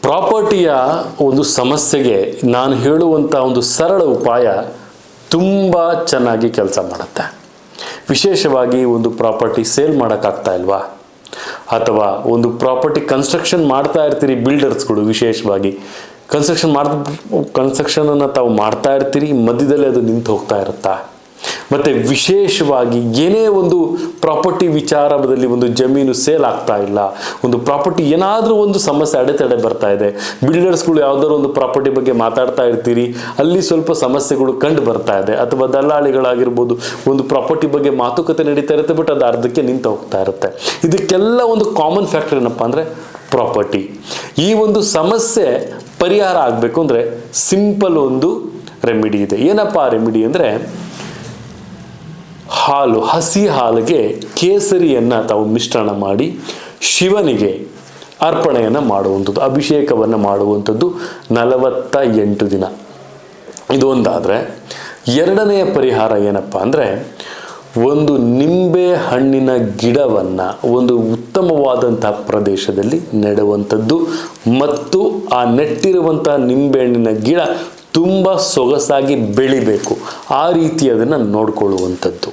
ಪ್ರಾಪರ್ಟಿಯ ಒಂದು ಸಮಸ್ಯೆಗೆ ನಾನು ಹೇಳುವಂಥ ಒಂದು ಸರಳ ಉಪಾಯ ತುಂಬ ಚೆನ್ನಾಗಿ ಕೆಲಸ ಮಾಡುತ್ತೆ. ವಿಶೇಷವಾಗಿ ಒಂದು ಪ್ರಾಪರ್ಟಿ ಸೇಲ್ ಮಾಡೋಕ್ಕಾಗ್ತಾ ಇಲ್ವಾ, ಅಥವಾ ಒಂದು ಪ್ರಾಪರ್ಟಿ ಕನ್ಸ್ಟ್ರಕ್ಷನ್ ಮಾಡ್ತಾ ಇರ್ತೀರಿ, ಬಿಲ್ಡರ್ಸ್ಗಳು ವಿಶೇಷವಾಗಿ ಕನ್ಸ್ಟ್ರಕ್ಷನನ್ನು ತಾವು ಮಾಡ್ತಾ ಇರ್ತೀರಿ, ಮಧ್ಯದಲ್ಲಿ ಅದು ನಿಂತು ಹೋಗ್ತಾ ಇರುತ್ತಾ, ಮತ್ತು ವಿಶೇಷವಾಗಿ ಏನೇ ಒಂದು ಪ್ರಾಪರ್ಟಿ ವಿಚಾರದಲ್ಲಿ ಒಂದು ಜಮೀನು ಸೇಲ್ ಆಗ್ತಾ ಇಲ್ಲ, ಒಂದು ಪ್ರಾಪರ್ಟಿ ಏನಾದರೂ ಒಂದು ಸಮಸ್ಯೆ ಅಡೆತಡೆ ಬರ್ತಾ ಇದೆ, ಬಿಲ್ಡರ್ಸ್ಗಳು ಯಾವುದಾದ್ರು ಒಂದು ಪ್ರಾಪರ್ಟಿ ಬಗ್ಗೆ ಮಾತಾಡ್ತಾ ಇರ್ತೀರಿ, ಅಲ್ಲಿ ಸ್ವಲ್ಪ ಸಮಸ್ಯೆಗಳು ಕಂಡು ಬರ್ತಾ ಇದೆ, ಅಥವಾ ದಲ್ಲಾಳಿಗಳಾಗಿರ್ಬೋದು ಒಂದು ಪ್ರಾಪರ್ಟಿ ಬಗ್ಗೆ ಮಾತುಕತೆ ನಡೀತಾ ಇರುತ್ತೆ, ಬಟ್ ಅದು ಅರ್ಧಕ್ಕೆ ನಿಂತು ಹೋಗ್ತಾ ಇರುತ್ತೆ. ಇದಕ್ಕೆಲ್ಲ ಒಂದು ಕಾಮನ್ ಫ್ಯಾಕ್ಟರ್ ಏನಪ್ಪ ಅಂದರೆ ಪ್ರಾಪರ್ಟಿ. ಈ ಒಂದು ಸಮಸ್ಯೆ ಪರಿಹಾರ ಆಗಬೇಕು ಅಂದರೆ ಸಿಂಪಲ್ ಒಂದು ರೆಮಿಡಿ ಇದೆ. ಏನಪ್ಪ ಆ ರೆಮಿಡಿ ಅಂದರೆ, ಹಸಿ ಹಾಲಿಗೆ ಕೇಸರಿಯನ್ನು ತಾವು ಮಿಶ್ರಣ ಮಾಡಿ ಶಿವನಿಗೆ ಅರ್ಪಣೆಯನ್ನು ಮಾಡುವಂಥದ್ದು, ಅಭಿಷೇಕವನ್ನು ಮಾಡುವಂಥದ್ದು 48 ದಿನ. ಇದು ಒಂದಾದರೆ, ಎರಡನೆಯ ಪರಿಹಾರ ಏನಪ್ಪ ಅಂದರೆ, ಒಂದು ನಿಂಬೆ ಹಣ್ಣಿನ ಗಿಡವನ್ನು ಒಂದು ಉತ್ತಮವಾದಂಥ ಪ್ರದೇಶದಲ್ಲಿ ನೆಡುವಂಥದ್ದು, ಮತ್ತು ಆ ನೆಟ್ಟಿರುವಂಥ ನಿಂಬೆಹಣ್ಣಿನ ಗಿಡ ತುಂಬ ಸೊಗಸಾಗಿ ಬೆಳಿಬೇಕು, ಆ ರೀತಿ ಅದನ್ನು ನೋಡಿಕೊಳ್ಳುವಂಥದ್ದು.